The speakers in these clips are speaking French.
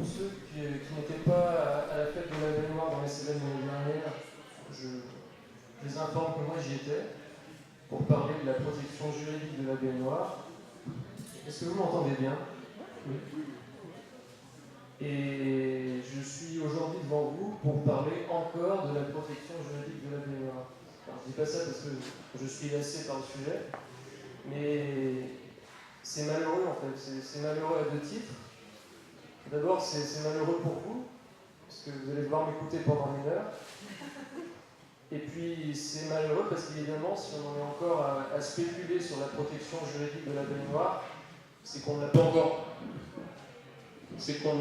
ceux qui n'étaient pas à la fête de la baignoire dans les Cévennes l'année dernière, je les informe que moi j'y étais pour parler de la protection juridique de la baignoire. Est-ce que vous m'entendez bien? Oui. Et je suis aujourd'hui devant vous pour parler encore de la protection juridique de la baignoire. Alors, je ne dis pas ça parce que je suis lassé par le sujet, mais c'est malheureux en fait. C'est malheureux à deux titres. D'abord, c'est malheureux pour vous, parce que vous allez devoir m'écouter pendant 1 heure. Et puis, c'est malheureux parce qu'évidemment, si on en est encore à spéculer sur la protection juridique de la baignoire, c'est qu'on ne l'a pas encore. C'est qu'on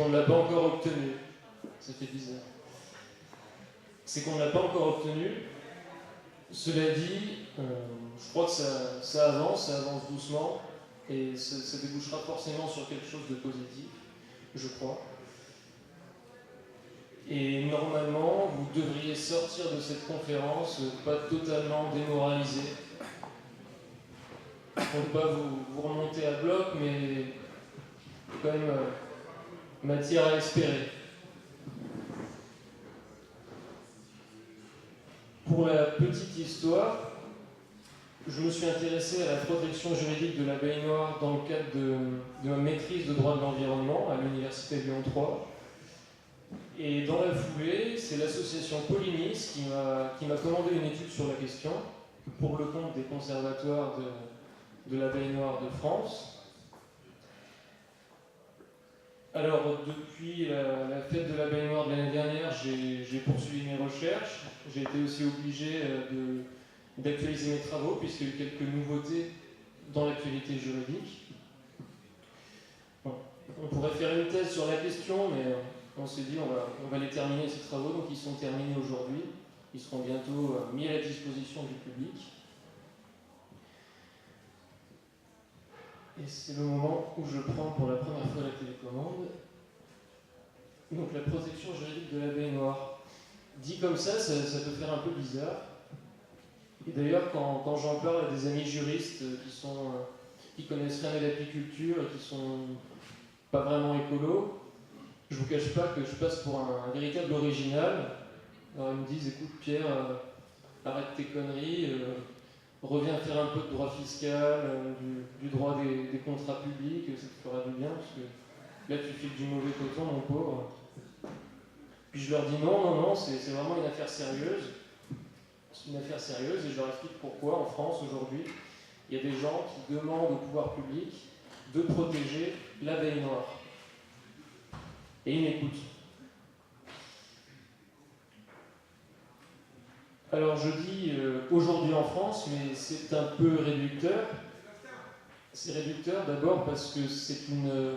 ne l'a pas encore obtenu. Ça fait bizarre. C'est qu'on ne l'a pas encore obtenu. Cela dit, je crois que ça avance doucement, et ça débouchera forcément sur quelque chose de positif, je crois. Et normalement, vous devriez sortir de cette conférence pas totalement démoralisé. On ne peut pas vous remonter à bloc, mais quand même matière à espérer. Pour la petite histoire, je me suis intéressé à la protection juridique de la baignoire dans le cadre de ma maîtrise de droit de l'environnement à l'université Lyon 3. Et dans la foulée, c'est l'association Polynis qui m'a commandé une étude sur la question pour le compte des conservatoires de la baignoire de France. Alors, depuis la fête de la baignoire de l'année dernière, j'ai poursuivi mes recherches. J'ai été aussi obligé d'actualiser mes travaux, puisqu'il y a eu quelques nouveautés dans l'actualité juridique. Bon, on pourrait faire une thèse sur la question, mais on s'est dit on va les terminer, ces travaux, donc ils sont terminés aujourd'hui. Ils seront bientôt mis à la disposition du public. Et c'est le moment où je prends pour la première fois la télécommande. Donc la protection juridique de la baignoire. Dit comme ça peut faire un peu bizarre. Et d'ailleurs, quand j'en parle à des amis juristes qui connaissent rien à l'apiculture et qui sont pas vraiment écolos, je vous cache pas que je passe pour un véritable original. Alors ils me disent, écoute Pierre, arrête tes conneries, reviens faire un peu de droit fiscal, du droit des contrats publics, ça te fera du bien, parce que là tu files du mauvais coton, mon pauvre. Puis je leur dis non, c'est vraiment une affaire sérieuse. C'est une affaire sérieuse, et je leur explique pourquoi en France aujourd'hui, il y a des gens qui demandent au pouvoir public de protéger la baignoire. Et ils m'écoutent. Alors je dis aujourd'hui en France, mais c'est un peu réducteur. C'est réducteur d'abord parce que c'est une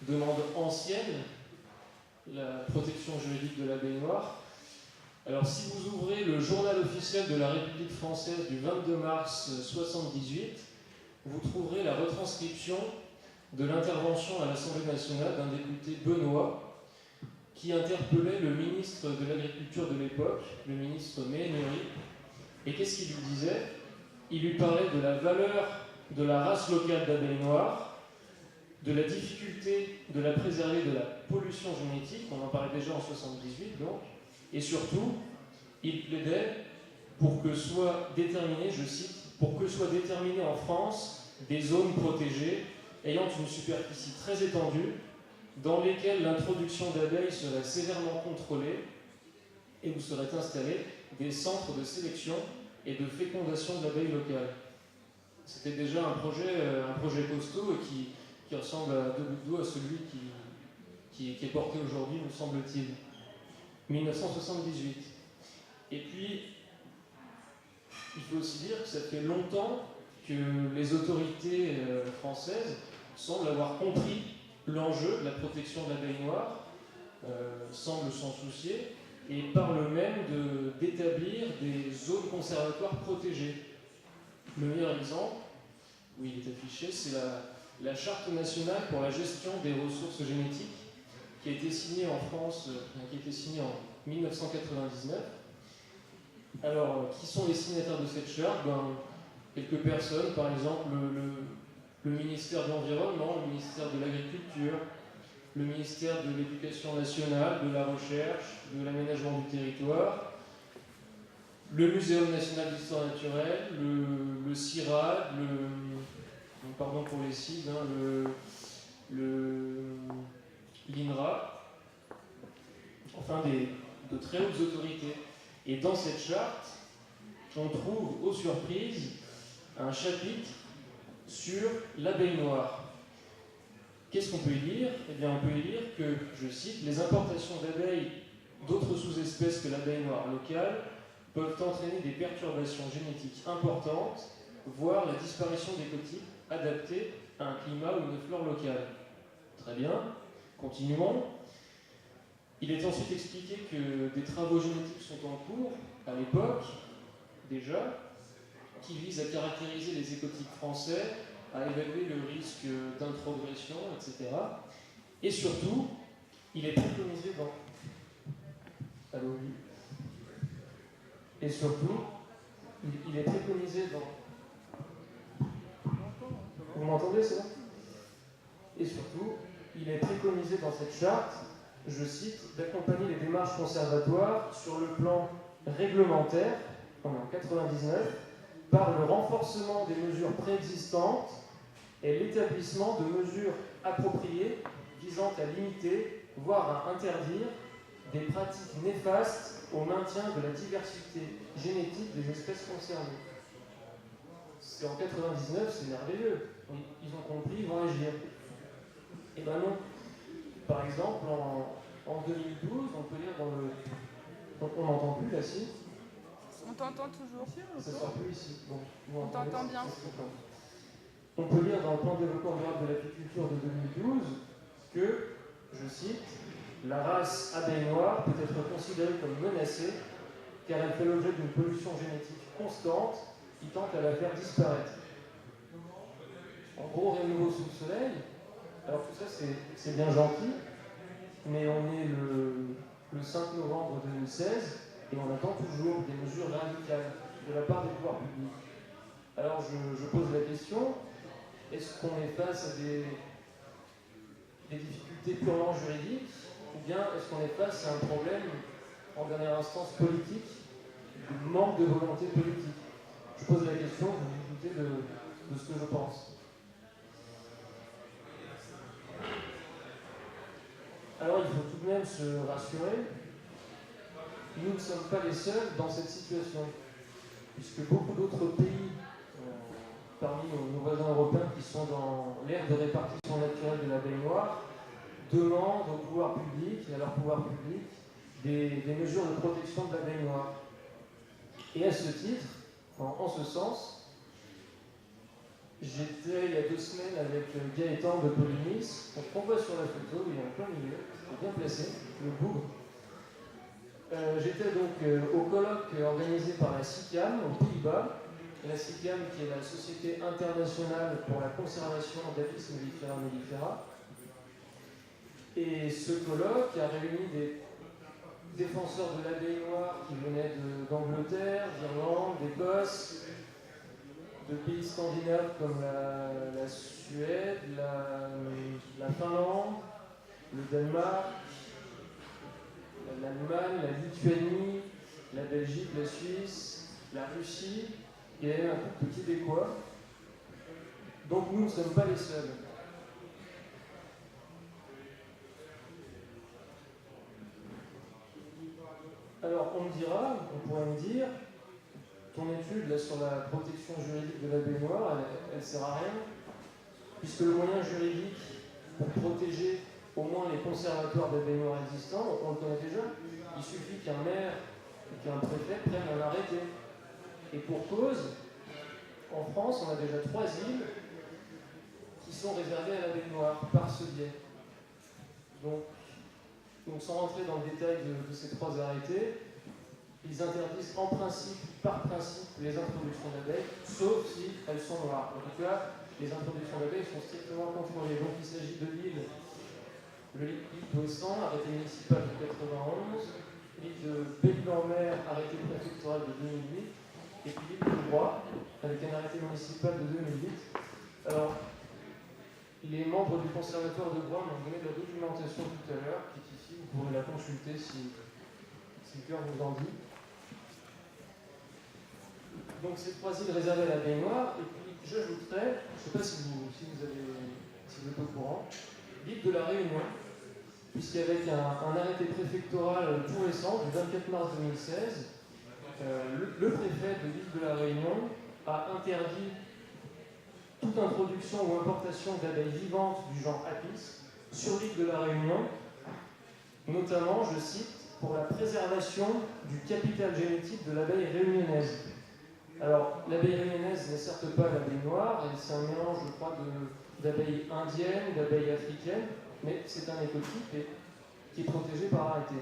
demande ancienne, la protection juridique de la baignoire. Alors si vous ouvrez le journal officiel de la République française du 22 mars 1978, vous trouverez la retranscription de l'intervention à l'Assemblée nationale d'un député Benoît, qui interpellait le ministre de l'Agriculture de l'époque, le ministre Méhaignerie. Et qu'est-ce qu'il lui disait? Il lui parlait de la valeur de la race locale de la baignoire, de la difficulté de la préserver de la pollution génétique, on en parlait déjà en 1978 donc, et surtout, il plaidait pour que soit déterminé, je cite, pour que soient déterminées en France des zones protégées ayant une superficie très étendue, dans lesquelles l'introduction d'abeilles serait sévèrement contrôlée et où seraient installés des centres de sélection et de fécondation de l'abeille locale. C'était déjà un projet costaud et qui ressemble à deux bouts d'eau à celui qui est porté aujourd'hui, me semble-t-il. 1978. Et puis, il faut aussi dire que ça fait longtemps que les autorités françaises semblent avoir compris l'enjeu de la protection de la baignoire, semblent s'en soucier, et parlent même d'établir des zones conservatoires protégées. Le meilleur exemple, où il est affiché, c'est la Charte nationale pour la gestion des ressources génétiques, qui a été signée en France, qui a été signée en 1999. Alors, qui sont les signataires de cette charte? Quelques personnes, par exemple le ministère de l'Environnement, le ministère de l'Agriculture, le ministère de l'Éducation nationale, de la Recherche, de l'Aménagement du territoire, le Muséum national d'histoire naturelle, le CIRAD, pardon pour les sigles, l'INRA, enfin de très hautes autorités. Et dans cette charte, on trouve aux surprises un chapitre sur l'abeille noire. Qu'est-ce qu'on peut y lire? Eh bien, on peut y lire que, je cite, les importations d'abeilles d'autres sous-espèces que l'abeille noire locale peuvent entraîner des perturbations génétiques importantes, voire la disparition d'écotypes adaptés à un climat ou une flore locale. Très bien, continuons. Il est ensuite expliqué que des travaux génétiques sont en cours, à l'époque, déjà, qui visent à caractériser les écotypes français, à évaluer le risque d'introgression, etc. Et surtout, il est préconisé dans... Allô, oui. Et surtout, il est préconisé dans... Vous m'entendez, c'est bon? Et surtout, il est préconisé dans cette charte, je cite, d'accompagner les démarches conservatoires sur le plan réglementaire, en 1999, par le renforcement des mesures préexistantes et l'établissement de mesures appropriées visant à limiter, voire à interdire, des pratiques néfastes au maintien de la diversité génétique des espèces concernées. C'est en 1999, c'est merveilleux. Ils ont compris, ils vont agir. Et ben non. Par exemple, en 2012, on peut lire dans le... On n'entend plus là, si? On t'entend toujours. Ça sort plus ici. Bon, on t'entend bien. On peut lire dans le plan de développement durable de l'apiculture de 2012 que, je cite, la race abeille noire peut être considérée comme menacée car elle fait l'objet d'une pollution génétique constante qui tente à la faire disparaître. En gros, rien de nouveau sous le soleil. Alors tout ça, c'est bien gentil, mais on est le 5 novembre 2016 et on attend toujours des mesures radicales de la part des pouvoirs publics. Alors je pose la question, est-ce qu'on est face à des difficultés purement juridiques ou bien est-ce qu'on est face à un problème en dernière instance politique, de manque de volonté politique? Je pose la question, vous vous doutez de ce que je pense. Alors il faut tout de même se rassurer, nous ne sommes pas les seuls dans cette situation, puisque beaucoup d'autres pays, parmi nos voisins européens qui sont dans l'ère de répartition naturelle de l'abeille noire, demandent au pouvoir public et à leur pouvoir public des mesures de protection de l'abeille noire. Et à ce titre, en ce sens, j'étais il y a 2 semaines avec Gaëtan de Polynice, qu'on voit sur la photo, il est en plein milieu, bien placé, le bougre. J'étais donc au colloque organisé par la SICAM aux Pays-Bas. La SICAM qui est la Société internationale pour la conservation d'Apis mellifera. Et ce colloque a réuni des défenseurs de l'abeille noire qui venaient d'Angleterre, d'Irlande, d'Écosse, de pays scandinaves comme la Suède, la Finlande, le Danemark, l'Allemagne, la Lituanie, la Belgique, la Suisse, la Russie, et un tout petit Québécois. Donc nous ne sommes pas les seuls. Alors on me dira, on pourrait me dire, ton étude là, sur la protection juridique de l'abeille noire, elle ne sert à rien, puisque le moyen juridique pour protéger au moins les conservatoires d'abeilles noires existants, on le connaît déjà. Il suffit qu'un maire et qu'un préfet prennent un arrêté. Et pour cause, en France, on a déjà 3 îles qui sont réservées à l'abeille noire par ce biais. Donc sans rentrer dans le détail de ces 3 arrêtés, ils interdisent en principe, par principe, les introductions d'abeilles, sauf si elles sont noires. En tout cas, les introductions d'abeilles sont strictement contrôlées. Donc il s'agit de l'île d'Ouessant, arrêté municipal de 91, l'île de Belle-en-Mer, arrêté préfectoral de 2008, et puis l'île de Groix, avec un arrêté municipal de 2008. Alors, Les membres du Conservatoire de Groix m'ont donné de la documentation tout à l'heure, qui est ici, vous pourrez la consulter si le cœur vous en dit. Donc c'est 3 îles réservées à la baignoire, et puis j'ajouterais, je ne sais pas si vous êtes au courant, l'île de la Réunion, puisqu'avec un arrêté préfectoral tout récent, du 24 mars 2016, le préfet de l'île de la Réunion a interdit toute introduction ou importation d'abeilles vivantes du genre Apis sur l'île de la Réunion, notamment, je cite, pour la préservation du capital génétique de l'abeille réunionnaise. Alors, l'abeille réunionnaise n'est certes pas l'abeille noire, et c'est un mélange, je crois, d'abeilles indiennes, d'abeilles africaines, mais c'est un écotype qui est protégé par arrêté.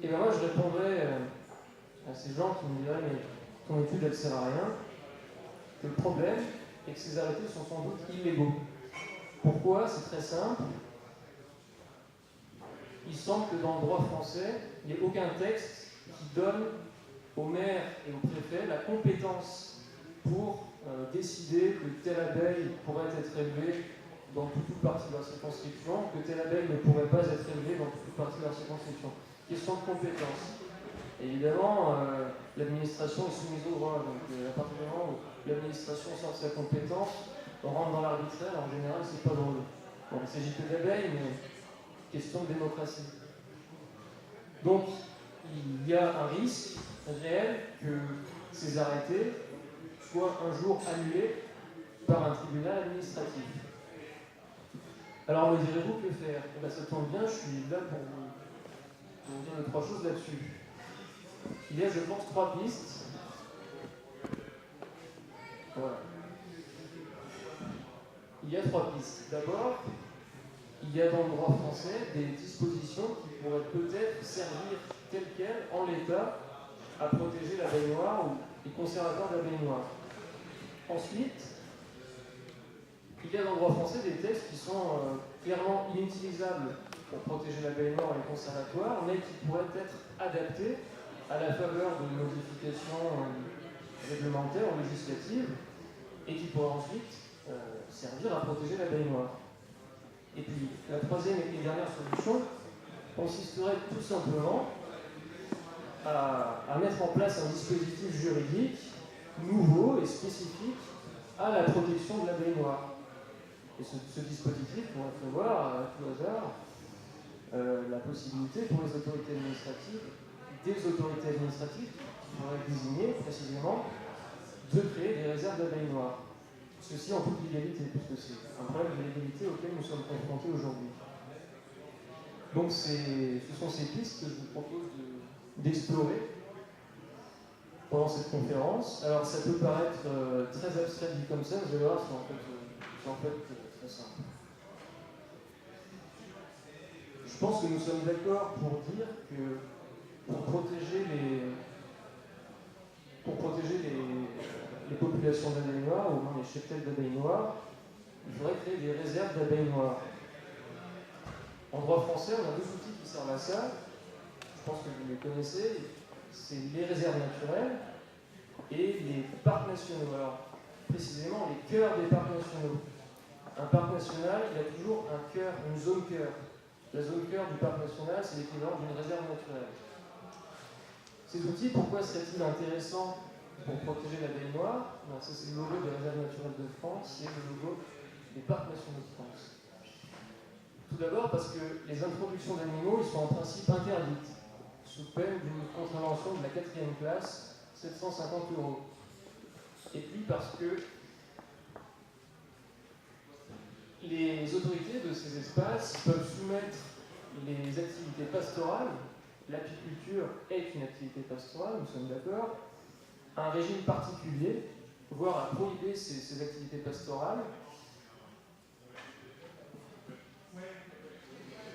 Et bien moi, je répondrais à ces gens qui me diraient, mais ton étude, elle ne sert à rien, que le problème est que ces arrêtés sont sans doute illégaux. Pourquoi? C'est très simple. Il semble que dans le droit français, il n'y ait aucun texte qui donne au maire et au préfet la compétence pour décider que telle abeille pourrait être élevée dans toute partie de leur circonscription, que telle abeille ne pourrait pas être élevée dans toute partie de leur circonscription. Question de compétence. Évidemment, l'administration est soumise au droit, donc à partir du moment où l'administration sort de sa compétence, on rentre dans l'arbitraire, en général, c'est pas drôle. Bon, il s'agit que d'abeilles, mais question de démocratie. Donc, il y a un risque réel que ces arrêtés soient un jour annulés par un tribunal administratif. Alors, me direz-vous que faire? Eh bien, ça tombe bien, je suis là pour vous dire 2-3 choses là-dessus. Il y a, je pense, 3 pistes. Voilà. Il y a 3 pistes. D'abord, il y a dans le droit français des dispositions qui pourraient peut-être servir telles quelles, en l'état, à protéger la baignoire ou les conservateurs de la baignoire. Ensuite, il y a dans le droit français des textes qui sont clairement inutilisables pour protéger la baignoire et les conservatoires, mais qui pourraient être adaptés à la faveur de modifications réglementaires ou législatives, et qui pourraient ensuite servir à protéger la baignoire. Et puis, la troisième et dernière solution consisterait tout simplement à mettre en place un dispositif juridique nouveau et spécifique à la protection de la baignoire. Et ce dispositif pourrait prévoir, à tout hasard, la possibilité pour les autorités administratives, des autorités administratives qui pourraient désigner précisément de créer des réserves d'abeilles noires. Ceci en toute légalité, puisque c'est un problème de légalité auquel nous sommes confrontés aujourd'hui. Donc ce sont ces pistes que je vous propose d'explorer pendant cette conférence. Alors ça peut paraître très abstrait dit comme ça, vous allez voir, c'est en fait très simple. Je pense que nous sommes d'accord pour dire que pour protéger les populations d'abeilles noires, ou moins les cheptels d'abeilles noires, il faudrait créer des réserves d'abeilles noires. En droit français, on a 2 outils qui servent à ça. Je pense que vous les connaissez. C'est les réserves naturelles et les parcs nationaux. Alors, précisément, les cœurs des parcs nationaux. Un parc national, il a toujours un cœur, une zone cœur. La zone cœur du parc national, c'est l'équivalent d'une réserve naturelle. Ces outils, pourquoi seraient-ils intéressants pour protéger la baignoire? Ça, c'est le logo des réserves naturelles de France, c'est le logo des parcs nationaux de France. Tout d'abord parce que les introductions d'animaux, ils sont en principe interdites, sous peine d'une contravention de la 4e classe, 750 €. Et puis parce que les autorités de ces espaces peuvent soumettre les activités pastorales, l'apiculture est une activité pastorale, nous sommes d'accord, à un régime particulier, voire à prohiber ces activités pastorales,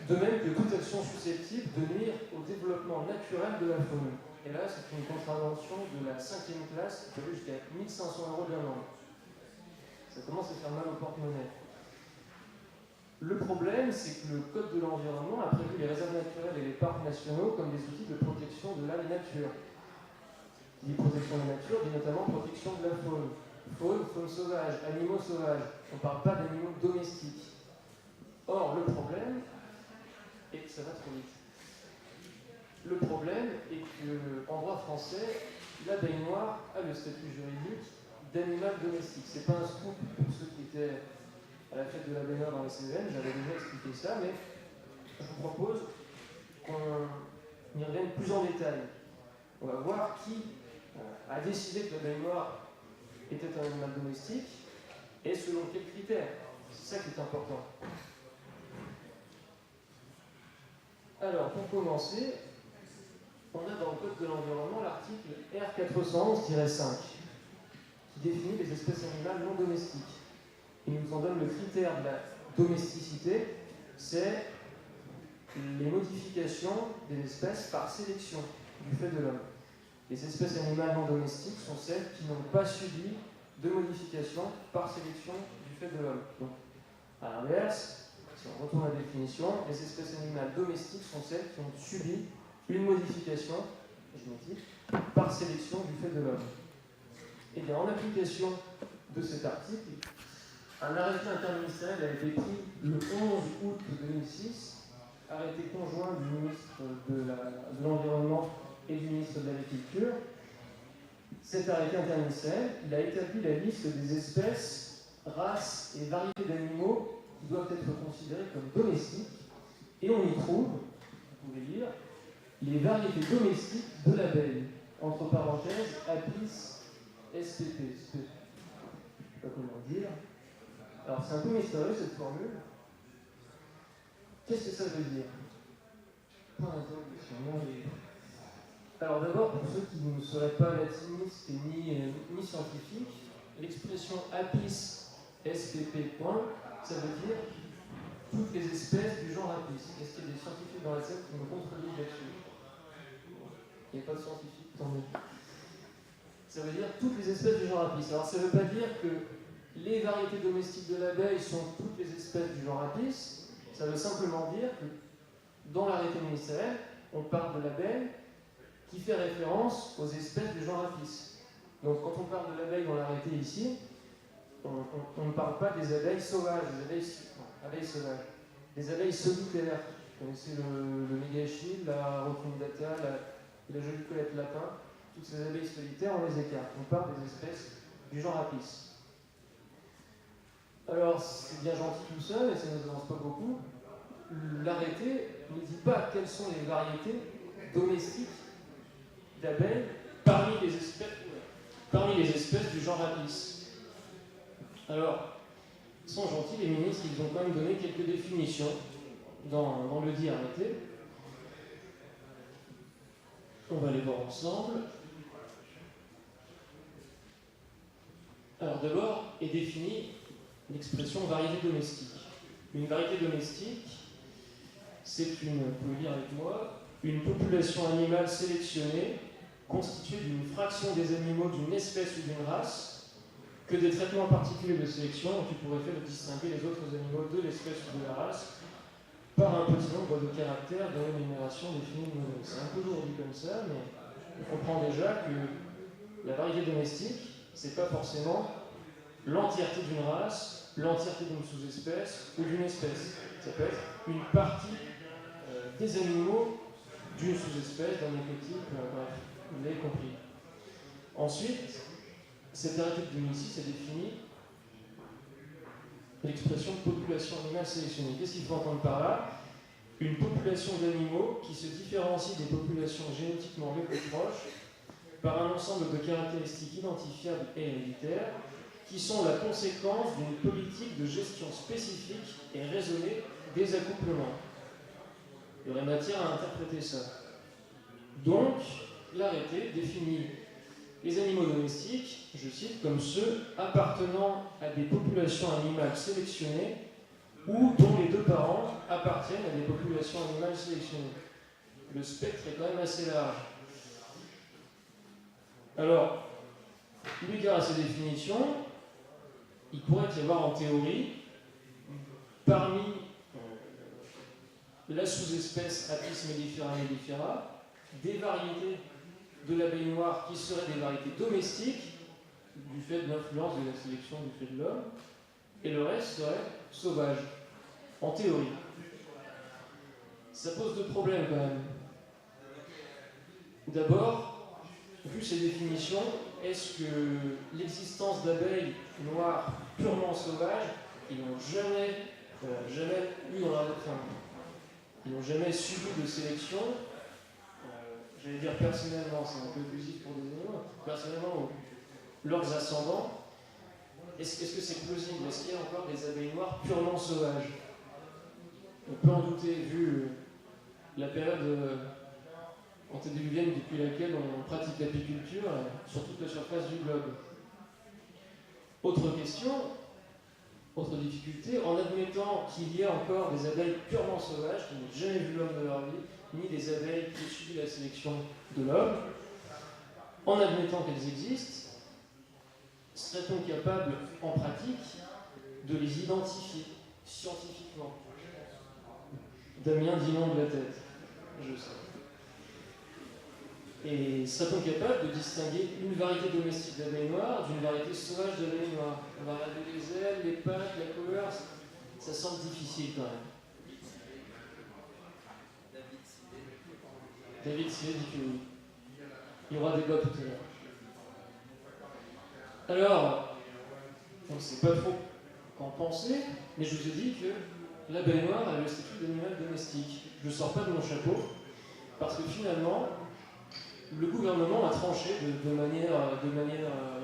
de même que toute action susceptible de nuire au développement naturel de la faune. Et là, c'est une contravention de la 5e classe qui peut aller jusqu'à 1 500 € d'amende. Ça commence à faire mal au porte-monnaie. Le problème, c'est que le Code de l'environnement a prévu les réserves naturelles et les parcs nationaux comme des outils de protection de la nature. Qui dit protection de la nature, dit notamment protection de la faune. faune sauvage, animaux sauvages. On ne parle pas d'animaux domestiques. Or, le problème, et ça va trop vite, le problème est qu'en droit français, l'abeille noire a le statut juridique d'animal domestique. C'est pas un scoop pour ceux qui étaient à la fête de l'abeille noire dans les Cévennes, j'avais déjà expliqué ça, mais je vous propose qu'on y revienne plus en détail. On va voir qui a décidé que l'abeille noire était un animal domestique et selon quels critères. C'est ça qui est important. Alors, pour commencer, on a dans le Code de l'environnement l'article R411-5 qui définit les espèces animales non domestiques. Il nous en donne le critère de la domesticité, c'est les modifications des espèces par sélection du fait de l'homme. Les espèces animales non domestiques sont celles qui n'ont pas subi de modifications par sélection du fait de l'homme. Donc, à l'inverse, si on retourne à la définition, les espèces animales domestiques sont celles qui ont subi une modification génétique par sélection du fait de l'homme. Et bien, en application de cet article, un arrêté interministériel a été pris le 11 août 2006, arrêté conjoint du ministre de l'Environnement et du ministre de l'Agriculture. Cet arrêté interministériel, il a établi la liste des espèces, races et variétés d'animaux qui doivent être considérées comme domestiques, et on y trouve, vous pouvez lire, les variétés domestiques de l'abeille, entre parenthèses, Apis SPP. Je ne sais pas comment dire. Alors c'est un peu mystérieux cette formule. Qu'est-ce que ça veut dire? Point d'interrogation. Alors d'abord, pour ceux qui ne seraient pas latinistes et ni scientifiques, l'expression Apis SPP point, ça veut dire toutes les espèces du genre Apis. Est-ce qu'il y a des scientifiques dans la salle qui me contredisent là-dessus? Il n'y a pas de scientifiques, tant mieux. Ça veut dire toutes les espèces du genre Apis. Alors ça ne veut pas dire que les variétés domestiques de l'abeille sont toutes les espèces du genre Apis. Ça veut simplement dire que dans l'arrêté ministériel, on parle de l'abeille qui fait référence aux espèces du genre Apis. Donc quand on parle de l'abeille dans l'arrêté ici, on ne parle pas des abeilles sauvages, abeilles sauvages, des abeilles solitaires. Vous connaissez le mégachile, la rotundata, la jolie colette lapin, toutes ces abeilles solitaires, on les écarte. On parle des espèces du genre Apis. Alors c'est bien gentil tout ça, mais ça ne nous avance pas beaucoup. L'arrêté ne dit pas quelles sont les variétés domestiques d'abeilles parmi les espèces du genre Apis. Alors, ils sont gentils, les ministres, ils ont quand même donné quelques définitions dans le dit arrêté. On va les voir ensemble. Alors d'abord est définie l'expression variété domestique. Une variété domestique, c'est une, vous pouvez lire avec moi, une population animale sélectionnée constituée d'une fraction des animaux d'une espèce ou d'une race que des traitements particuliers de sélection ont eu pour effet de distinguer les autres animaux de l'espèce ou de la race par un petit nombre de caractères dont l'énumération définie de modèle. C'est un peu lourd dit comme ça, mais on comprend déjà que la variété domestique, c'est pas forcément l'entièreté d'une race, l'entièreté d'une sous-espèce ou d'une espèce. Ça peut être une partie des animaux d'une sous-espèce, d'un écotype, bref, vous l'avez compris. Ensuite, cet arrêté de 2006 a défini l'expression population animale sélectionnée. Qu'est-ce qu'il faut entendre par là? Une population d'animaux qui se différencie des populations génétiquement les plus proches par un ensemble de caractéristiques identifiables et héréditaires qui sont la conséquence d'une politique de gestion spécifique et raisonnée des accouplements. Il y aurait matière à interpréter ça. Donc, l'arrêté définit les animaux domestiques, je cite, comme ceux appartenant à des populations animales sélectionnées ou dont les deux parents appartiennent à des populations animales sélectionnées. Le spectre est quand même assez large. Alors, eu égard à ces définitions, il pourrait y avoir en théorie, parmi la sous-espèce Apis mellifera mellifera, des variétés de l'abeille noire qui seraient des variétés domestiques du fait de l'influence de la sélection du fait de l'homme, et le reste serait sauvage, en théorie. Ça pose deux problèmes quand même. D'abord, vu ces définitions, est-ce que l'existence d'abeilles noires purement sauvages, qui n'ont jamais eu dans leur qui n'ont jamais subi de sélection, j'allais dire personnellement, c'est un peu abusif pour des animaux, personnellement, leurs ascendants, est-ce que c'est plausible? Est-ce qu'il y a encore des abeilles noires purement sauvages? On peut en douter, vu la période antédiluvienne depuis laquelle on pratique l'apiculture sur toute la surface du globe. Autre question, autre difficulté, en admettant qu'il y a encore des abeilles purement sauvages qui n'ont jamais vu l'homme de leur vie, ni des abeilles qui ont subi la sélection de l'homme, en admettant qu'elles existent, serait-on capable en pratique de les identifier scientifiquement? Damien dit non de la tête, je sais. Et serait-on capable de distinguer une variété domestique d'abeilles noires d'une variété sauvage d'abeilles noires? On va regarder les ailes, les pattes, la couleur, ça semble difficile quand même. David Sillet dit que oui. Il y aura débat tout à l'heure. Alors, on ne sait pas trop qu'en penser, mais je vous ai dit que l'abeille noire a le statut d'animal domestique. Je ne sors pas de mon chapeau, parce que finalement, le gouvernement a tranché de manière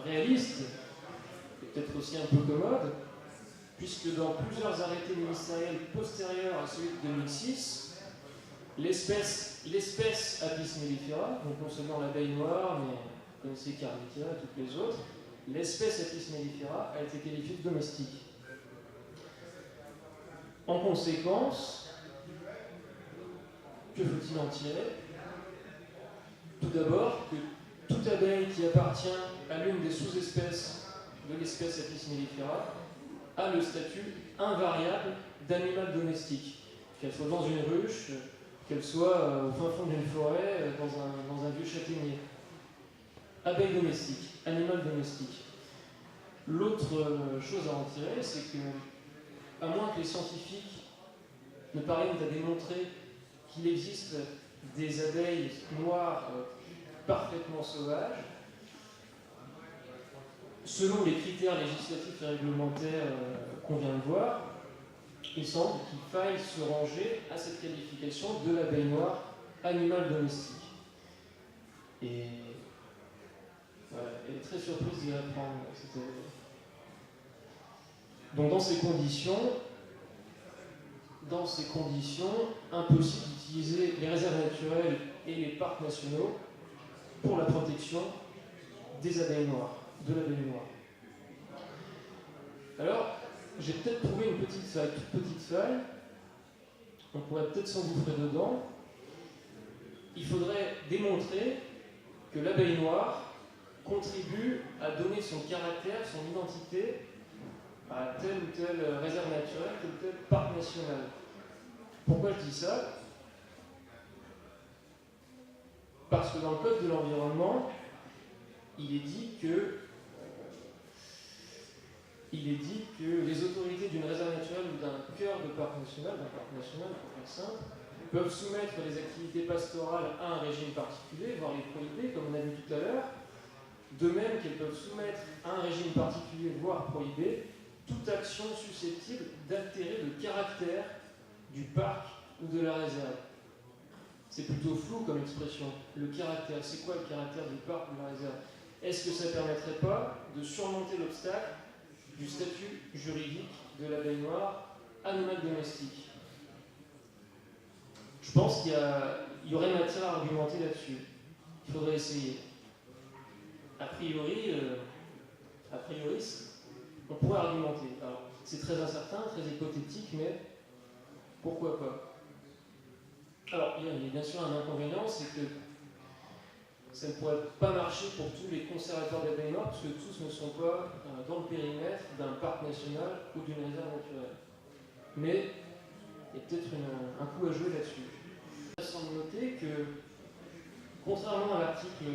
réaliste, et peut-être aussi un peu commode, puisque dans plusieurs arrêtés ministériels postérieurs à celui de 2006, l'espèce Apis mellifera, donc non seulement l'abeille noire, mais vous connaissez Carmitia et toutes les autres, l'espèce Apis mellifera a été qualifiée de domestique. En conséquence, que faut-il en tirer? Tout d'abord, que toute abeille qui appartient à l'une des sous-espèces de l'espèce Apis mellifera a le statut invariable d'animal domestique. Qu'elle soit dans une ruche, qu'elle soit au fin fond d'une forêt, dans un vieux châtaignier. Abeille domestique, animal domestique. L'autre chose à en tirer, c'est que, à moins que les scientifiques ne parviennent à démontrer qu'il existe des abeilles noires parfaitement sauvages, selon les critères législatifs et réglementaires qu'on vient de voir, il semble qu'il faille se ranger à cette qualification de l'abeille noire animal domestique. Et voilà, elle est très surprise d'y apprendre. Donc dans ces conditions, impossible d'utiliser les réserves naturelles et les parcs nationaux pour la protection des abeilles noires, de l'abeille noire. Alors, j'ai peut-être trouvé une petite faille, toute petite faille, on pourrait peut-être s'engouffrer dedans. Il faudrait démontrer que l'abeille noire contribue à donner son caractère, son identité à telle ou telle réserve naturelle, tel ou tel parc national. Pourquoi je dis ça? Parce que dans le Code de l'environnement, il est dit que les autorités d'une réserve naturelle ou d'un cœur de parc national pour faire simple, peuvent soumettre les activités pastorales à un régime particulier, voire les prohiber, comme on a vu tout à l'heure, de même qu'elles peuvent soumettre à un régime particulier, voire prohiber, toute action susceptible d'altérer le caractère du parc ou de la réserve. C'est plutôt flou comme expression. Le caractère, c'est quoi le caractère du parc ou de la réserve? Est-ce que ça ne permettrait pas de surmonter l'obstacle du statut juridique de l'abeille noire animal domestique? Je pense qu'il y aurait matière à argumenter là-dessus. Il faudrait essayer. A priori, on pourrait argumenter. Alors, c'est très incertain, très hypothétique, mais pourquoi pas? Alors, il y a bien sûr un inconvénient, c'est que ça ne pourrait pas marcher pour tous les conservateurs d'abeilles noires, parce que tous ne sont pas dans le périmètre d'un parc national ou d'une réserve naturelle. Mais il y a peut-être un coup à jouer là-dessus. Il est intéressant de noter que, contrairement à l'article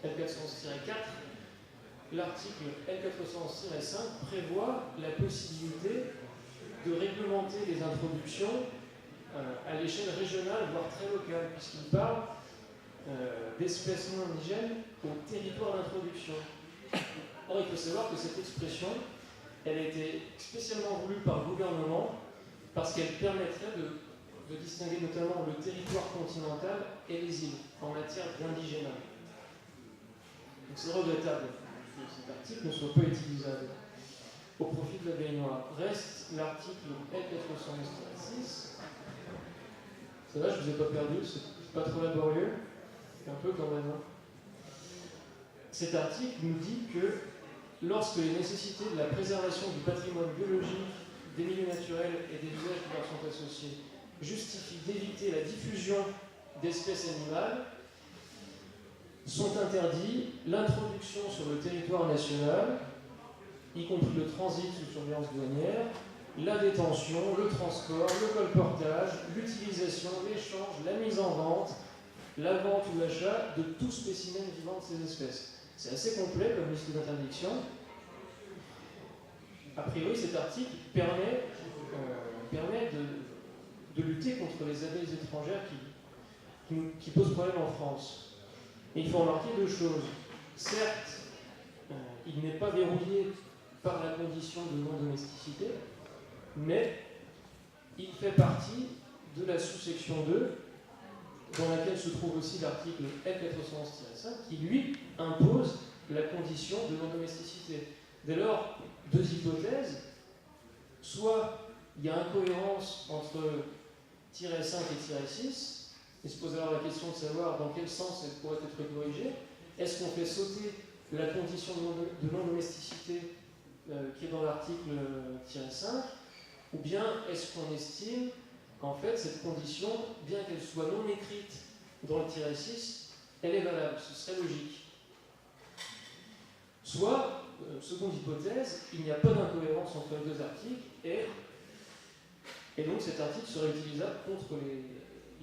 L411-4, l'article L411-5 prévoit la possibilité de réglementer les introductions à l'échelle régionale, voire très locale, puisqu'il parle d'espèces non indigènes au territoire d'introduction. Or, il faut savoir que cette expression, elle a été spécialement voulue par le gouvernement parce qu'elle permettrait de distinguer notamment le territoire continental et les îles en matière d'indigénat. Donc c'est regrettable que cet article ne soit pas utilisable au profit de la baignoire. Reste l'article L411-6. Ça va, je ne vous ai pas perdu, c'est pas trop laborieux, un peu quand même. Cet article nous dit que lorsque les nécessités de la préservation du patrimoine biologique, des milieux naturels et des usages qui leur sont associés justifient d'éviter la diffusion d'espèces animales, sont interdits l'introduction sur le territoire national, y compris le transit sous surveillance douanière, la détention, le transport, le colportage, l'utilisation, l'échange, la mise en vente, la vente ou l'achat de tout spécimen vivant de ces espèces. C'est assez complet comme liste d'interdictions. A priori, cet article permet de lutter contre les abeilles étrangères qui posent problème en France. Et il faut remarquer deux choses. Certes, il n'est pas verrouillé par la condition de non-domesticité, mais il fait partie de la sous-section 2, dans laquelle se trouve aussi l'article L411-5, qui lui impose la condition de non-domesticité. Dès lors, deux hypothèses. Soit il y a incohérence entre -5 et -6, et se pose alors la question de savoir dans quel sens elle pourrait être corrigée. Est-ce qu'on fait sauter la condition de non-domesticité qui est dans l'article -5, ou bien est-ce qu'on estime qu'en fait cette condition, bien qu'elle soit non écrite dans le -6, elle est valable, ce serait logique. Soit, seconde hypothèse, il n'y a pas d'incohérence entre les deux articles, et donc cet article serait utilisable contre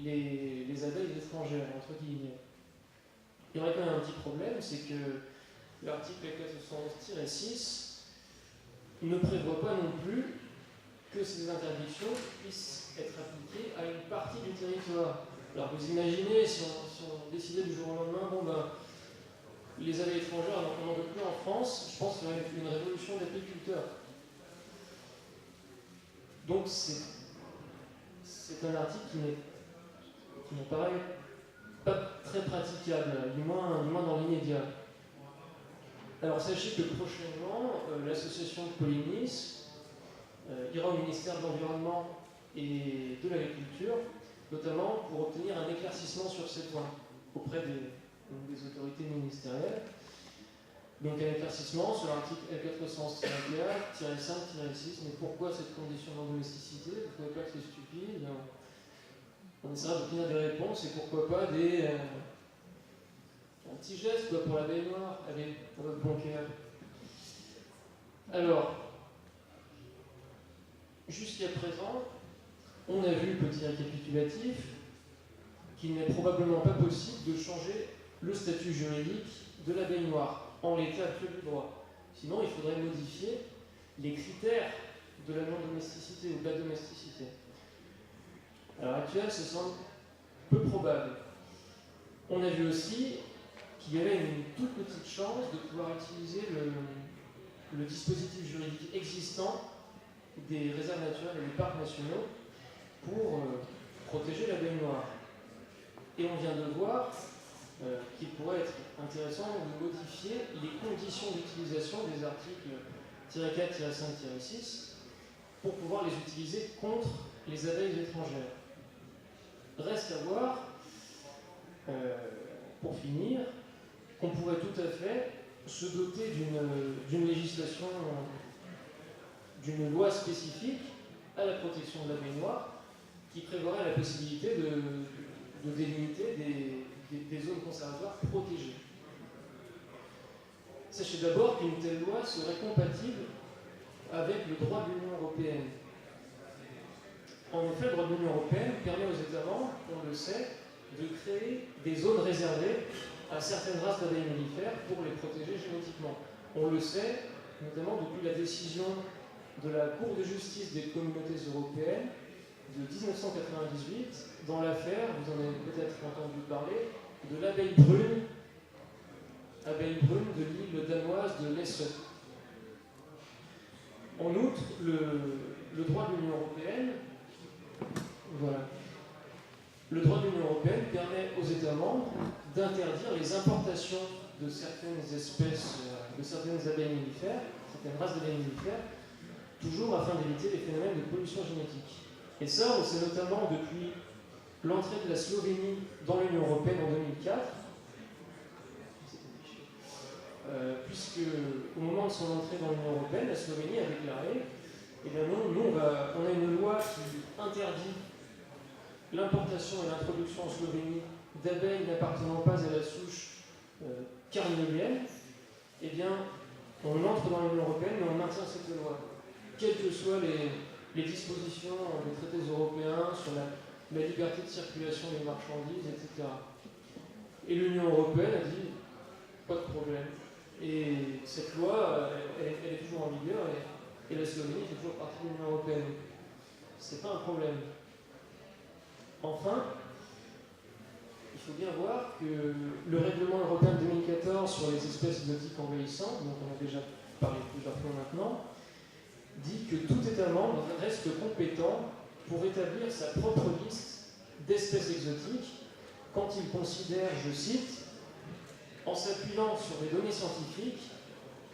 les abeilles étrangères, entre guillemets. Il y aurait quand même un petit problème, c'est que l'article 411-6 ne prévoit pas non plus que ces interdictions puissent être appliquées à une partie du territoire. Alors vous imaginez, si on décidait du jour au lendemain, les abeilles étrangères, on n'en veut plus en France, je pense qu'il y aurait une révolution d'apiculteurs. Donc c'est un article qui me paraît pas très praticable, du moins dans l'immédiat. Alors sachez que prochainement, l'association Pollinis ira au ministère de l'Environnement et de l'Agriculture, notamment pour obtenir un éclaircissement sur ces points auprès des autorités ministérielles. Donc un éclaircissement sur l'article L411-5-6, mais pourquoi cette condition non-domesticité? Vous ne trouvez pas que c'est stupide? On essaiera d'obtenir des réponses, et pourquoi pas un petit geste pour la baignoire. Allez, pour votre bon cœur. Alors, jusqu'à présent, on a vu, petit récapitulatif, qu'il n'est probablement pas possible de changer le statut juridique de la baignoire en l'état actuel du droit. Sinon, il faudrait modifier les critères de la non-domesticité ou de la domesticité. À l'heure actuelle, ce semble peu probable. On a vu aussi qu'il y avait une toute petite chance de pouvoir utiliser le dispositif juridique existant des réserves naturelles et des parcs nationaux pour protéger la baignoire. Et on vient de voir qu'il pourrait être intéressant de modifier les conditions d'utilisation des articles -4-5-6 pour pouvoir les utiliser contre les abeilles étrangères. Reste à voir, pour finir, qu'on pourrait tout à fait se doter d'une législation, d'une loi spécifique à la protection de la baignoire qui prévoirait la possibilité de délimiter des zones conservatoires protégées. Sachez d'abord qu'une telle loi serait compatible avec le droit de l'Union européenne. En effet, le droit de l'Union européenne permet aux États membres, on le sait, de créer des zones réservées à certaines races d'abeilles mellifères pour les protéger génétiquement. On le sait, notamment depuis la décision de la Cour de justice des communautés européennes de 1998, dans l'affaire, vous en avez peut-être entendu parler, de l'abeille brune de l'île danoise de l'Essonne. En outre, le droit de l'Union européenne, le droit de l'Union européenne permet aux États membres d'interdire les importations de certaines espèces, de certaines abeilles mellifères, certaines races d'abeilles mellifères, toujours afin d'éviter les phénomènes de pollution génétique. Et ça, on sait notamment depuis l'entrée de la Slovénie dans l'Union européenne en 2004, puisque au moment de son entrée dans l'Union européenne, la Slovénie a déclaré eh bien non, nous on a une loi qui interdit l'importation et l'introduction en Slovénie d'abeilles n'appartenant pas à la souche carniolienne. Eh bien, on entre dans l'Union européenne, mais on maintient cette loi, quelles que soient les dispositions des traités européens sur la liberté de circulation des marchandises, etc. Et l'Union européenne a dit pas de problème. Et cette loi, elle est toujours en vigueur et la Slovénie fait toujours partie de l'Union européenne. C'est pas un problème. Enfin, il faut bien voir que le règlement européen de 2014 sur les espèces exotiques envahissantes, dont on a déjà parlé plusieurs fois maintenant, dit que tout État membre reste compétent pour établir sa propre liste d'espèces exotiques quand il considère, je cite, en s'appuyant sur des données scientifiques,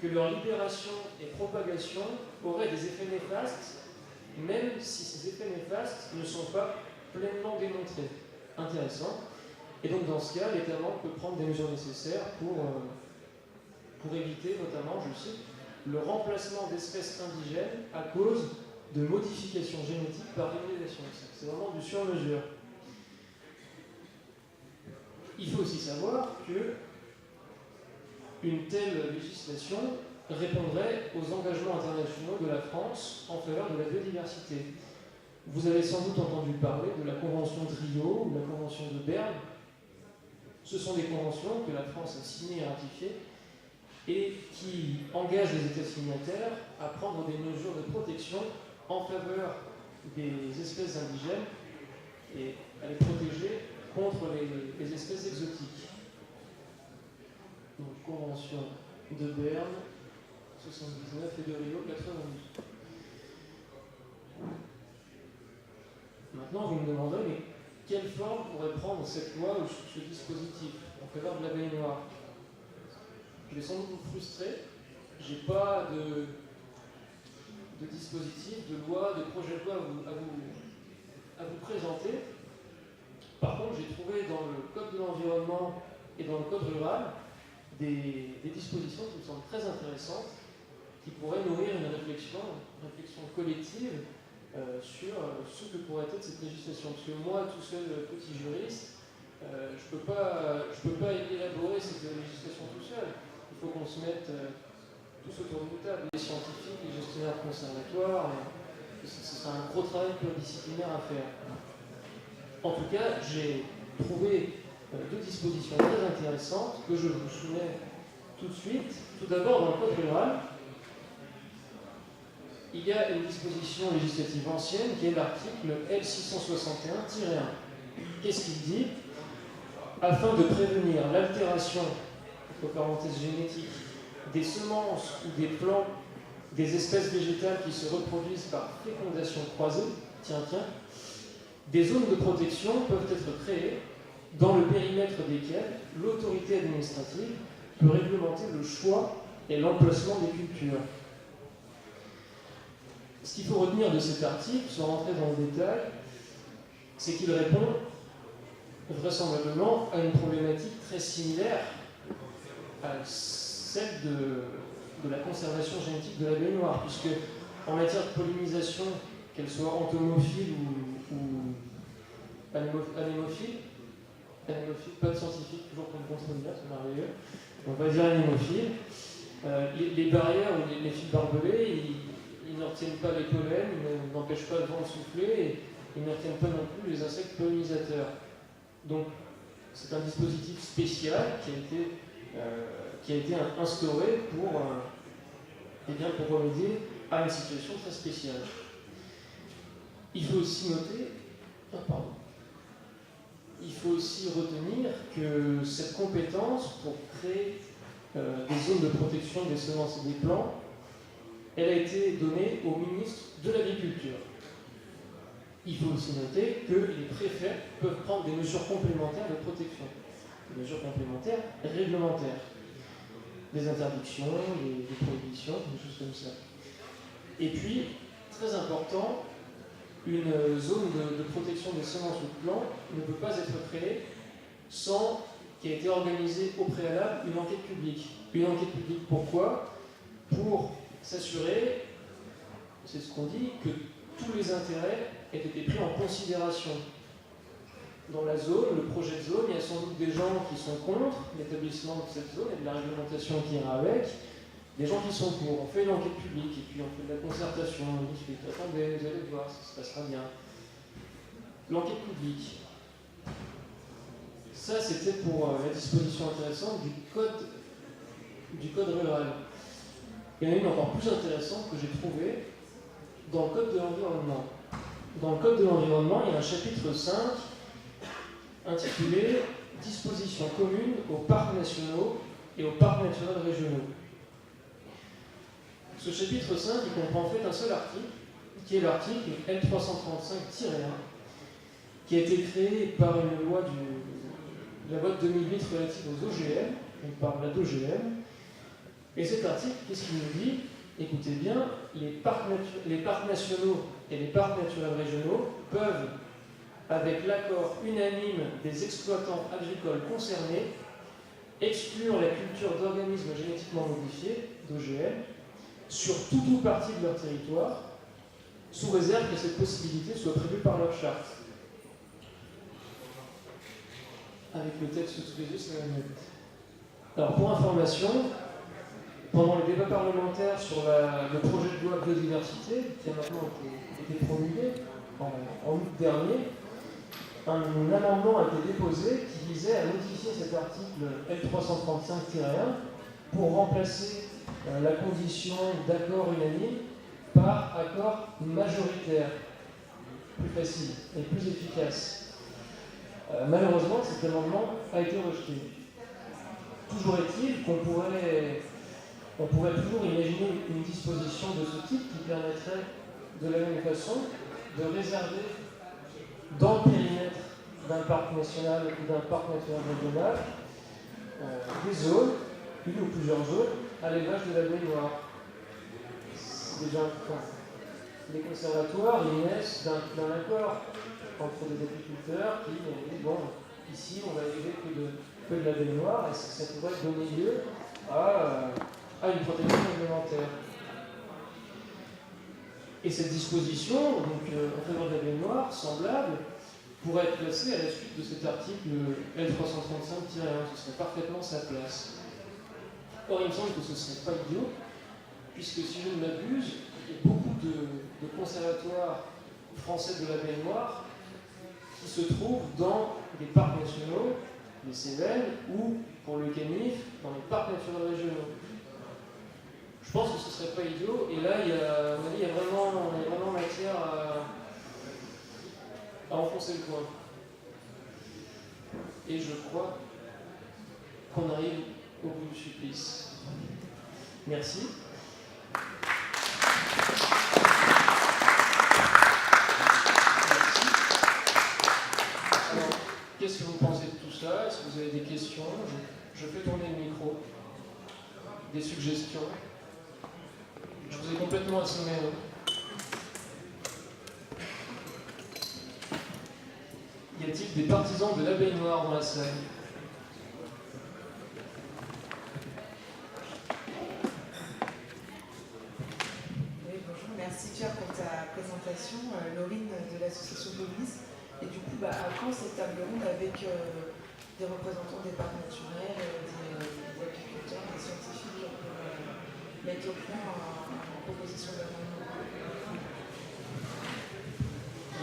que leur libération et propagation auraient des effets néfastes, même si ces effets néfastes ne sont pas pleinement démontrés. Intéressant. Et donc dans ce cas, l'État membre peut prendre des mesures nécessaires pour éviter notamment, je cite, le remplacement d'espèces indigènes à cause de modifications génétiques par réalisation. C'est vraiment du sur-mesure. Il faut aussi savoir que une telle législation répondrait aux engagements internationaux de la France en faveur de la biodiversité. Vous avez sans doute entendu parler de la Convention de Rio ou de la Convention de Berne. Ce sont des conventions que la France a signées et ratifiées et qui engagent les États signataires à prendre des mesures de protection en faveur des espèces indigènes et à les protéger contre les espèces exotiques. Donc, Convention de Berne, 79 et de Rio, 92. Maintenant, vous me demanderez, mais quelle forme pourrait prendre cette loi ou ce dispositif en faveur de l'abeille noire? Je vais sans doute vous frustrer. Je n'ai pas de dispositif, de loi, de projet de loi à vous présenter. Par contre, j'ai trouvé dans le Code de l'environnement et dans le Code rural des dispositions qui me semblent très intéressantes, qui pourraient nourrir une réflexion collective sur ce que pourrait être cette législation. Parce que moi, tout seul, petit juriste, je ne peux pas élaborer cette législation tout seul. Il faut qu'on se mette tous autour d'une table, les scientifiques, les gestionnaires de conservatoires. Ce sera un gros travail pluridisciplinaire à faire. En tout cas, j'ai trouvé deux dispositions très intéressantes que je vous soumets tout de suite. Tout d'abord, dans le Code rural, il y a une disposition législative ancienne qui est l'article L661-1. Qu'est-ce qu'il dit? Afin de prévenir l'altération, entre parenthèses génétique, des semences ou des plants des espèces végétales qui se reproduisent par fécondation croisée, des zones de protection peuvent être créées dans le périmètre desquelles l'autorité administrative peut réglementer le choix et l'emplacement des cultures. Ce qu'il faut retenir de cet article, sans rentrer dans le détail, c'est qu'il répond vraisemblablement à une problématique très similaire à celle de la conservation génétique de l'abeille noire, puisque en matière de pollinisation, qu'elle soit entomophile ou anémophile, pas de scientifique, toujours pour me contredire, c'est merveilleux, on va dire anémophile, les barrières ou les fils barbelés, ils ne retiennent pas les pollens, ils n'empêchent pas le vent de souffler, et ils ne retiennent pas non plus les insectes pollinisateurs. Donc, c'est un dispositif spécial qui a été instauré pour eh bien, pour remédier à une situation très spéciale. Il faut aussi noter, il faut aussi retenir que cette compétence pour créer des zones de protection des semences et des plants, elle a été donnée au ministre de l'Agriculture. Il faut aussi noter que les préfets peuvent prendre des mesures complémentaires de protection, des mesures complémentaires réglementaires, des interdictions, des prohibitions, des choses comme ça. Et puis, très important, une zone de protection des semences ou de plants ne peut pas être créée sans qu'il ait été organisé au préalable une enquête publique. Une enquête publique, pourquoi ? Pour s'assurer, c'est ce qu'on dit, que tous les intérêts aient été pris en considération. Dans la zone, le projet de zone, il y a sans doute des gens qui sont contre l'établissement de cette zone et de la réglementation qui ira avec, des gens qui sont pour. On fait une enquête publique et puis on fait de la concertation, on discute. Attendez, vous allez voir, ça se passera bien. L'enquête publique. Ça, c'était pour la disposition intéressante du code rural. Il y en a une encore plus intéressante que j'ai trouvée dans le code de l'environnement. Dans le code de l'environnement, il y a un chapitre 5 intitulé « Dispositions communes aux parcs nationaux et aux parcs naturels régionaux ». Ce chapitre 5, il comprend en fait un seul article, qui est l'article L335-1, qui a été créé par une loi la loi de 2008 relative aux OGM, on parle d'OGM, et cet article, qu'est-ce qu'il nous dit ? Écoutez bien, les parcs nationaux et les parcs naturels régionaux peuvent, avec l'accord unanime des exploitants agricoles concernés, exclure la culture d'organismes génétiquement modifiés, d'OGM, sur tout ou partie de leur territoire, sous réserve que cette possibilité soit prévue par leur charte. Avec le texte sous les yeux, c'est la même. Alors, pour information, pendant les débats parlementaires sur le projet de loi biodiversité, qui a maintenant été promulgué en août dernier, un amendement a été déposé qui visait à modifier cet article L335-1 pour remplacer la condition d'accord unanime par accord majoritaire, plus facile et plus efficace. Malheureusement, cet amendement a été rejeté. Toujours est-il qu'on pourrait toujours imaginer une disposition de ce type qui permettrait de la même façon de réserver dans le périmètre d'un parc national ou d'un parc naturel régional des zones, une ou plusieurs zones, à l'élevage de la baignoire. C'est déjà les conservatoires, ils naissent d'un accord entre les agriculteurs qui disent bon, ici on va élever que de la baignoire et ça pourrait donner lieu à une protection réglementaire. Et cette disposition, donc en faveur de la baignoire, semblable, pourrait être placée à la suite de cet article L335-1, ce serait parfaitement sa place. Or, il me semble que ce ne serait pas idiot, puisque si je ne m'abuse, il y a beaucoup de conservatoires français de la baignoire qui se trouvent dans des parcs nationaux, les Cévennes, ou, pour le canif, dans les parcs naturels régionaux. Je pense que ce ne serait pas idiot, et là, il y a vraiment matière à enfoncer le coin. Et je crois qu'on arrive au bout du supplice. Merci. Alors, qu'est-ce que vous pensez de tout ça ? Est-ce que vous avez des questions ? Je fais tourner le micro. Des suggestions ? Je vous ai complètement assommé. Y a-t-il des partisans de la baignoire dans la salle ? Oui, bonjour, merci Pierre pour ta présentation. Laurine de l'association Police. Et du coup, à quand cette table ronde avec des représentants des parcs naturels, des agriculteurs, des scientifiques pour mettre au point en proposition d'amendement?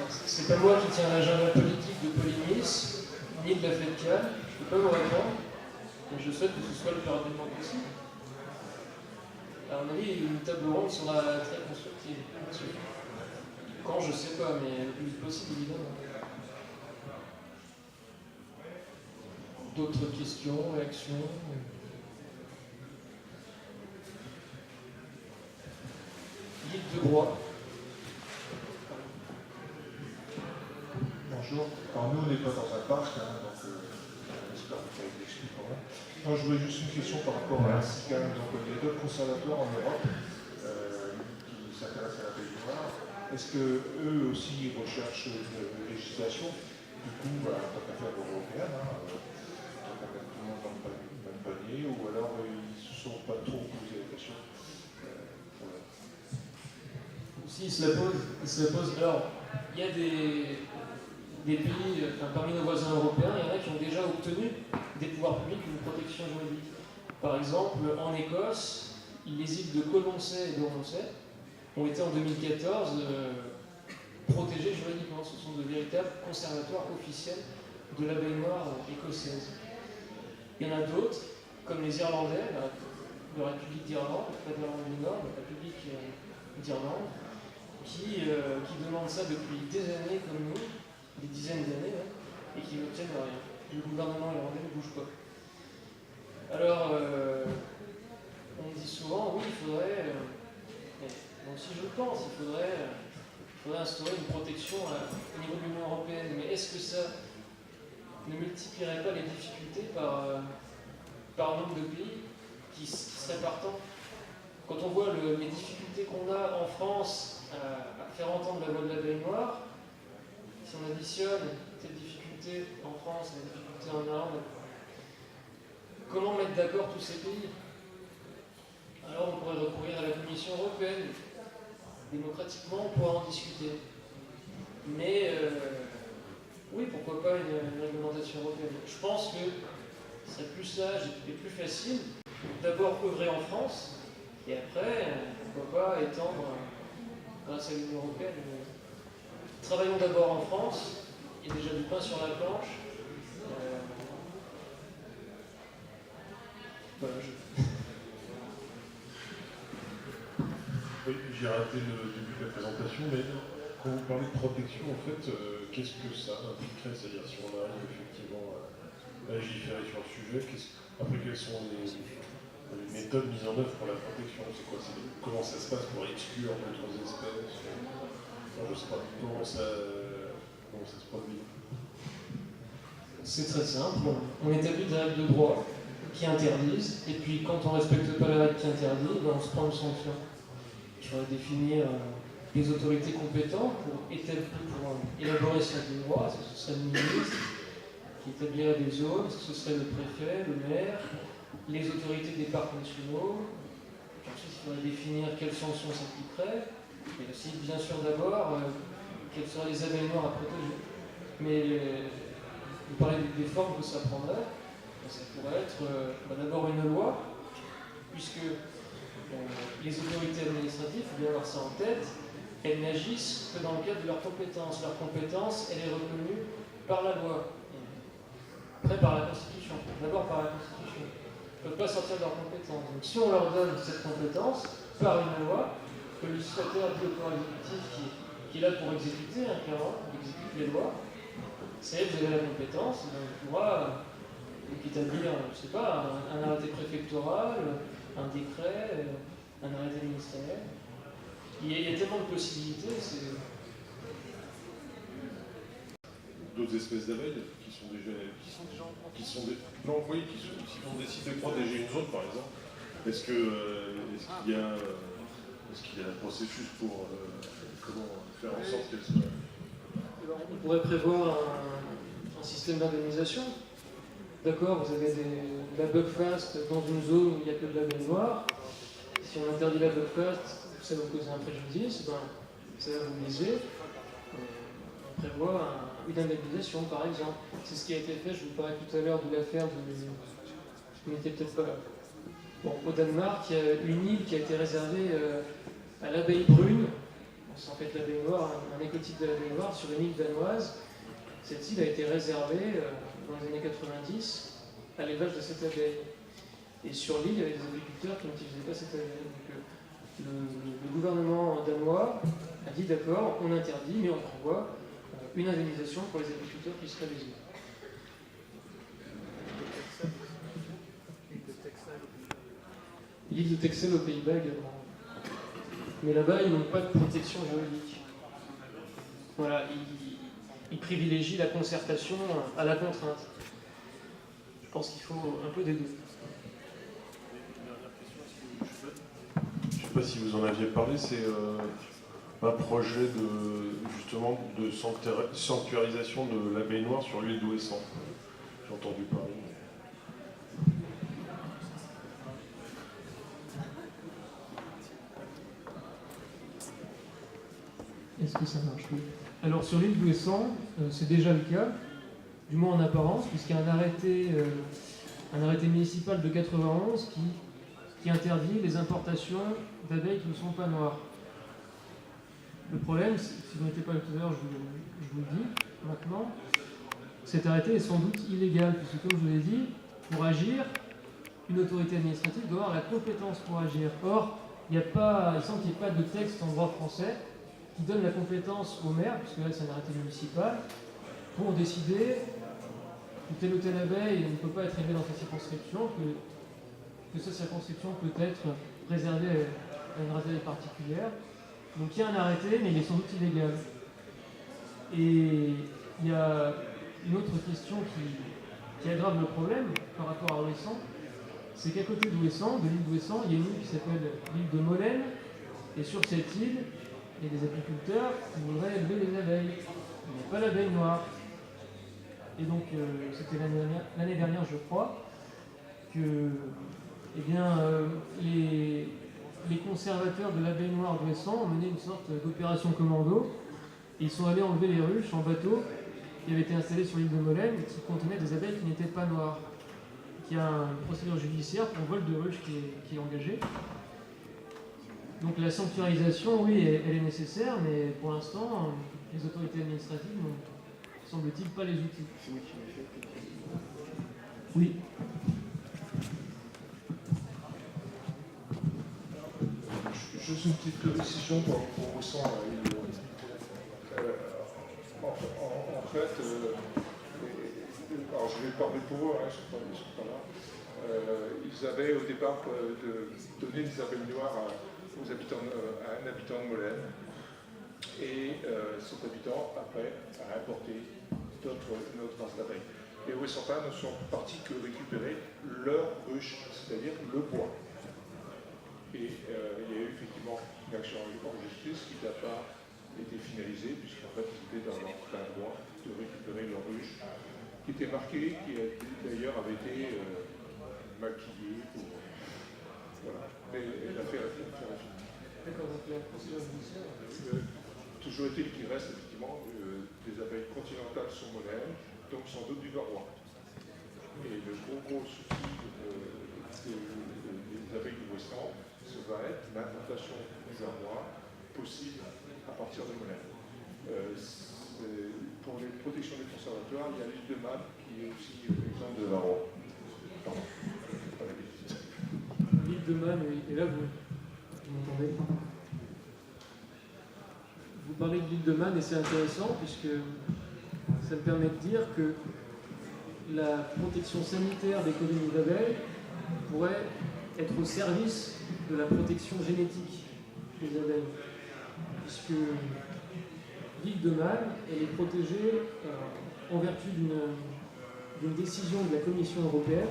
C'est pas moi qui tiens l'agenda politique de Polynice, ni de la FEDCAL, je ne peux pas vous répondre, mais je souhaite que ce soit le plus rapidement possible. À mon avis, une table ronde sera très constructive. Quand, je sais pas, mais le plus vite possible, évidemment. D'autres questions, réactions? Guide de droit. Bonjour. Alors nous, on n'est pas dans un parc, hein, donc j'espère que vous avez l'expliqué quand même. Non, je voulais juste une question par rapport à la SICAM. Donc il y a d'autres conservatoires en Europe qui s'intéressent à la baignoire. Est-ce qu'eux aussi recherchent une législation? Du coup, bah, tant qu'à faire européenne, tant qu'à mettre tout le monde dans le même panier, ou alors ils ne se sont pas trop posé la question. Voilà. Si, ils se la posent. Alors, il y a des pays, parmi nos voisins européens, il y en a qui ont déjà obtenu des pouvoirs publics une protection juridique. Par exemple, en Écosse, les îles de Colonsay et d'Oronsay ont été en 2014 protégées juridiquement. Ce sont de véritables conservatoires officiels de la baignoire écossaise. Il y en a d'autres, comme les Irlandais, la République d'Irlande, pas d'Irlande du Nord, la République d'Irlande, qui demandent ça depuis des années comme nous, des dizaines d'années, et qui n'obtiennent rien. Le gouvernement irlandais ne bouge pas. Alors, on me dit souvent, oui, il faudrait, moi aussi je le pense, il faudrait instaurer une protection au niveau de l'Union européenne. Mais est-ce que ça ne multiplierait pas les difficultés par nombre de pays qui seraient partants? Quand on voit les difficultés qu'on a en France à faire entendre la voix de la baignoire, si on additionne cette difficulté en France et la difficulté en Irlande, comment mettre d'accord tous ces pays? Alors on pourrait recourir à la Commission européenne. Démocratiquement, on pourra en discuter. Mais oui, pourquoi pas une réglementation européenne? Je pense que ce serait plus sage et plus facile d'abord œuvrer en France, et après, pourquoi pas étendre grâce à l'Union européenne. Travaillons d'abord en France, il y a déjà du pain sur la planche. Voilà, Oui, j'ai raté le début de la présentation, mais quand vous parlez de protection, en fait, qu'est-ce que ça impliquerait? C'est-à-dire si on arrive effectivement à légiférer sur le sujet, après quelles sont les méthodes mises en œuvre pour la protection? C'est quoi? Comment ça se passe pour exclure d'autres espèces? Enfin, je ne sais pas comment ça se produit. C'est très simple. On établit des règles de droit qui interdisent, et puis quand on ne respecte pas la règle qui interdit, on se prend une sanction. Il faudrait définir les autorités compétentes pour élaborer ce règle de droit. Ce serait le ministre qui établirait des zones, ce serait le préfet, le maire, les autorités des parcs nationaux. Ensuite, il faudrait définir quelles sanctions s'appliqueraient, et aussi, bien sûr, d'abord, quelles seraient les aménagements à protéger. Mais vous parlez des formes que ça prendrait. Ça pourrait être d'abord une loi, puisque les autorités administratives, il faut bien avoir ça en tête, elles n'agissent que dans le cadre de leurs compétences. Leur compétence, elle est reconnue par la loi, après par la Constitution. D'abord par la Constitution. Ils ne peuvent pas sortir de leurs compétences. Donc si on leur donne cette compétence, par une loi, le législateur dit au pouvoir exécutif qui est là pour exécuter, clairement, il exécute les lois, c'est vous avez la compétence, donc on pourra établir, je ne sais pas, un arrêté préfectoral, un décret, un arrêté ministériel. Il y a tellement de possibilités. D'autres espèces d'abeilles qui sont déjà non, oui, qui ont décidé de protéger une zone, par exemple. Est-ce qu'il y a un processus pour faire en sorte qu'elles soient... On pourrait prévoir un système d'indemnisation. D'accord, vous avez la bugfast dans une zone où il n'y a que de la baignoire. Si on interdit la bugfast, ça va causer un préjudice, ça va vous léser. On prévoit une indemnisation, par exemple. C'est ce qui a été fait, je vous parlais tout à l'heure de l'affaire je n'étais peut-être pas là. Bon, au Danemark, il y a une île qui a été réservée à l'abeille brune. C'est en fait la baignoire, un écotype de la baignoire sur une île danoise. Cette île a été réservée dans les années 90 à l'élevage de cette abeille. Et sur l'île, il y avait des agriculteurs qui n'utilisaient pas cette abeille. Donc, conservatoire a dit d'accord, on interdit, mais on prévoit une indemnisation pour les apiculteurs qui seraient lésés. L'île de Texel aux Pays-Bas également. Mais là-bas, ils n'ont pas de protection juridique. Voilà, ils privilégient la concertation à la contrainte. Je pense qu'il faut un peu des deux. Je ne sais pas si vous en aviez parlé, c'est un projet justement de sanctuarisation de l'abeille noire sur l'île d'Ouessant. J'ai entendu parler. Est-ce que ça marche? Oui. Alors sur l'île d'Ouessant, c'est déjà le cas, du moins en apparence, puisqu'il y a un arrêté municipal de 91 qui interdit les importations d'abeilles qui ne sont pas noires. Le problème, si vous n'étiez pas là tout à l'heure, je vous le dis maintenant, cet arrêté est sans doute illégal, puisque comme je vous l'ai dit, pour agir, une autorité administrative doit avoir la compétence pour agir. Or, il semble qu'il n'y ait pas de texte en droit français qui donne la compétence au maire, puisque là c'est un arrêté municipal, pour décider que telle ou telle abeille ne peut pas être élevée dans sa circonscription, que sa circonscription peut être réservée à une race d'abeilles particulière. Donc il y a un arrêté, mais il est sans doute illégal. Et il y a une autre question qui aggrave le problème par rapport à Ouessant, c'est qu'à côté d'Ouessant, de l'île d'Ouessant, il y a une île qui s'appelle l'île de Molène, et sur cette île, il y a des apiculteurs qui voudraient élever les abeilles, mais pas l'abeille noire. Et donc, c'était l'année dernière, je crois, que les conservateurs de l'abeille noire d'Ouessant ont mené une sorte d'opération commando, et ils sont allés enlever les ruches en bateau qui avaient été installées sur l'île de Molène et qui contenaient des abeilles qui n'étaient pas noires. Il y a une procédure judiciaire pour vol de ruches qui est engagée. Donc la sanctuarisation, oui, elle est nécessaire, mais pour l'instant, les autorités administratives n'ont, semble-t-il, pas les outils. Oui. Juste une petite précision pour Ouessant. En fait, alors je vais parler pour eux, ils ne sont pas là. Ils avaient au départ donné des abeilles noires à un habitant de Molène. Et cet habitant, après, a importé d'autres races d'abeilles. Les Ouessantins ne sont partis que récupérer leur ruche, c'est-à-dire le bois. Et il y a eu effectivement une action en justice qui n'a pas été finalisée, puisqu'en fait, ils étaient dans leur plein droit de récupérer leur ruche, qui était marquée, qui d'ailleurs avait été maquillée pour. Voilà. Mais l'affaire est finie. D'accord, donc la procédure judiciaire. Toujours est-il qu'il reste effectivement des abeilles continentales sur Molène, donc sans doute du Varrois. Et le gros souci des abeilles du Ouessant, ça va être l'importation du Varrois possible à partir de Molène. Pour les protections des conservatoires, il y a l'île de Man qui est aussi exemple de Varrois. Pardon, pas la bêtise. L'île de Man, oui. Et là, vous m'entendez? Vous parlez de l'île de Man et c'est intéressant puisque ça me permet de dire que la protection sanitaire des colonies d'abeilles pourrait être au service de la protection génétique des abeilles. Puisque l'île de Man, elle est protégée en vertu d'une décision de la Commission européenne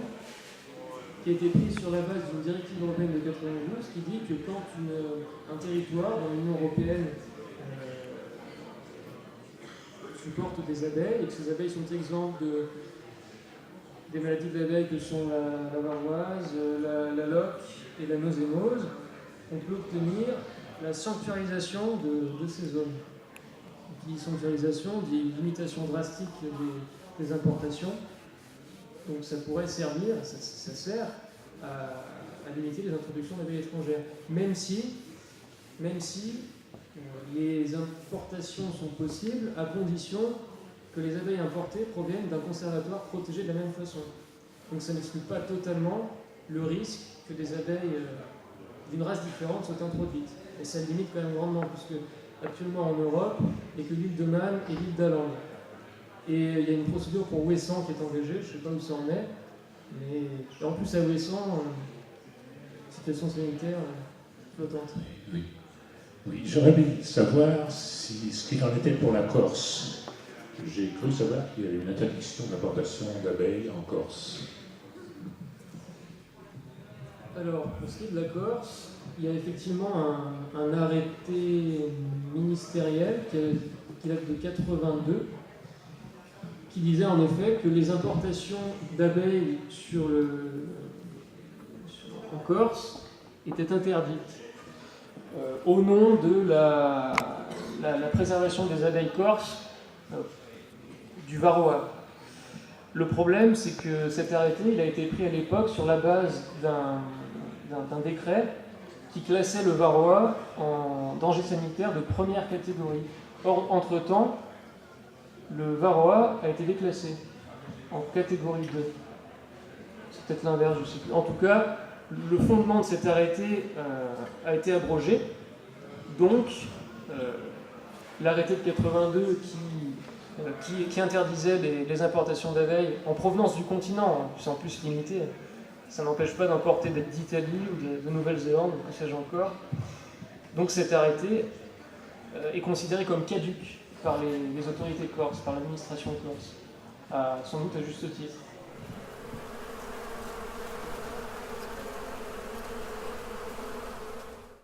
qui a été prise sur la base d'une directive européenne de 92 qui dit que quand un territoire dans l'Union européenne supporte des abeilles et que ces abeilles sont exemptes des maladies de l'abeille que sont la varroise, la loque et la nosémose, on peut obtenir la sanctuarisation de ces zones. Qui dit sanctuarisation dit limitation drastique des importations. Donc ça pourrait servir, ça sert à limiter les introductions d'abeilles étrangères. Même si les importations sont possibles à condition que les abeilles importées proviennent d'un conservatoire protégé de la même façon. Donc ça n'exclut pas totalement le risque que des abeilles d'une race différente soit introduite. Et ça limite quand même grandement, puisque actuellement en Europe, il n'y a que l'île de Man et l'île d'Åland. Et il y a une procédure pour Ouessant qui est engagée, je ne sais pas où ça en est, mais et en plus à Ouessant, situation sanitaire flottante. Oui, j'aurais aimé savoir ce qu'il en était pour la Corse. J'ai cru savoir qu'il y avait une interdiction d'importation d'abeilles en Corse. Alors, pour ce qui est de la Corse, il y a effectivement un arrêté ministériel qui date de 82, qui disait en effet que les importations d'abeilles en Corse étaient interdites au nom de la préservation des abeilles corses du varroa. Le problème, c'est que cet arrêté il a été pris à l'époque sur la base d'un décret qui classait le varroa en danger sanitaire de première catégorie. Or, entre-temps, le varroa a été déclassé en catégorie 2. C'est peut-être l'inverse, je ne sais plus. En tout cas, le fondement de cet arrêté a été abrogé. Donc, l'arrêté de 82 qui interdisait les importations d'abeilles en provenance du continent, c'est en plus limité, ça n'empêche pas d'importer d'Italie ou de Nouvelle-Zélande, ou que sais-je encore. Donc cet arrêté est considéré comme caduc par les autorités corses, par l'administration corse, sans doute à juste titre.